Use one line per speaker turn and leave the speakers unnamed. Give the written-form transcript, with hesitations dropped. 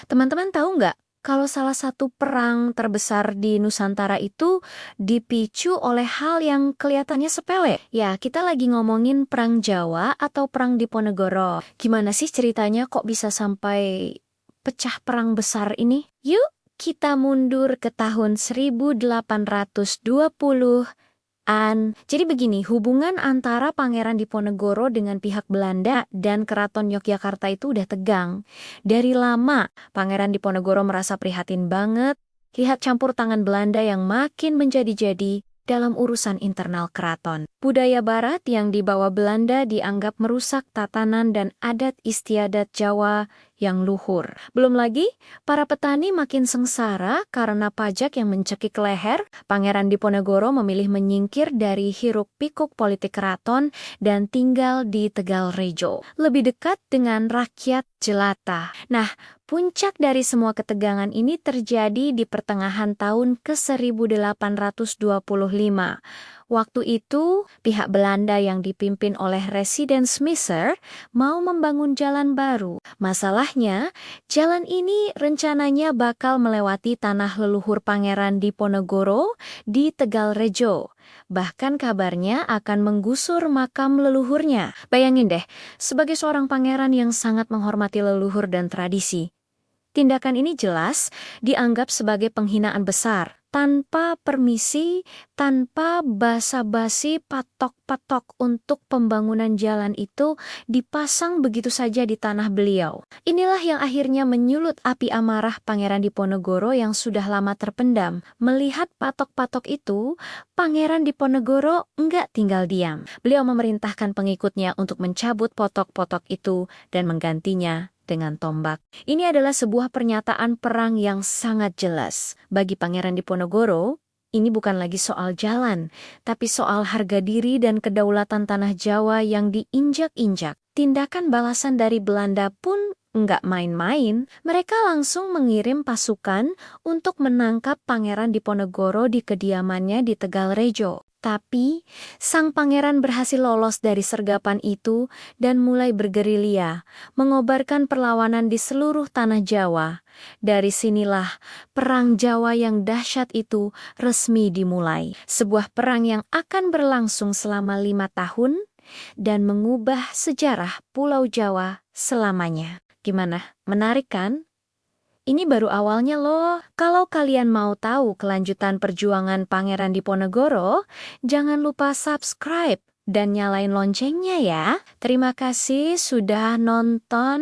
Teman-teman tahu nggak, kalau salah satu perang terbesar di Nusantara itu dipicu oleh hal yang kelihatannya sepele? Ya, kita lagi ngomongin Perang Jawa atau Perang Diponegoro. Gimana sih ceritanya kok bisa sampai pecah perang besar ini? Yuk, kita mundur ke tahun 1820. Jadi begini, hubungan antara Pangeran Diponegoro dengan pihak Belanda dan Keraton Yogyakarta itu udah tegang. Dari lama, Pangeran Diponegoro merasa prihatin banget lihat campur tangan Belanda yang makin menjadi-jadi dalam urusan internal keraton. Budaya barat yang dibawa Belanda dianggap merusak tatanan dan adat istiadat Jawa yang luhur. Belum lagi, para petani makin sengsara karena pajak yang mencekik leher. Pangeran Diponegoro memilih menyingkir dari hiruk-pikuk politik keraton dan tinggal di Tegalrejo, lebih dekat dengan rakyat jelata. Nah, puncak dari semua ketegangan ini terjadi di pertengahan tahun ke-1825. Waktu itu, pihak Belanda yang dipimpin oleh Residen Smisser mau membangun jalan baru. Masalahnya, jalan ini rencananya bakal melewati tanah leluhur Pangeran Diponegoro di Tegalrejo. Bahkan kabarnya akan menggusur makam leluhurnya. Bayangin deh, sebagai seorang pangeran yang sangat menghormati leluhur dan tradisi, tindakan ini jelas dianggap sebagai penghinaan besar. Tanpa permisi, tanpa basa-basi, patok-patok untuk pembangunan jalan itu dipasang begitu saja di tanah beliau. Inilah yang akhirnya menyulut api amarah Pangeran Diponegoro yang sudah lama terpendam. Melihat patok-patok itu, Pangeran Diponegoro enggak tinggal diam. Beliau memerintahkan pengikutnya untuk mencabut potok-potok itu dan menggantinya dengan tombak. Ini adalah sebuah pernyataan perang yang sangat jelas. Bagi Pangeran Diponegoro, ini bukan lagi soal jalan, tapi soal harga diri dan kedaulatan tanah Jawa yang diinjak-injak. Tindakan balasan dari Belanda pun nggak main-main. Mereka langsung mengirim pasukan untuk menangkap Pangeran Diponegoro di kediamannya di Tegalrejo. Tapi, sang pangeran berhasil lolos dari sergapan itu dan mulai bergerilya, mengobarkan perlawanan di seluruh tanah Jawa. Dari sinilah perang Jawa yang dahsyat itu resmi dimulai. Sebuah perang yang akan berlangsung selama 5 tahun dan mengubah sejarah Pulau Jawa selamanya. Gimana? Menarik kan? Ini baru awalnya loh. Kalau kalian mau tahu kelanjutan perjuangan Pangeran Diponegoro, jangan lupa subscribe dan nyalain loncengnya ya. Terima kasih sudah nonton.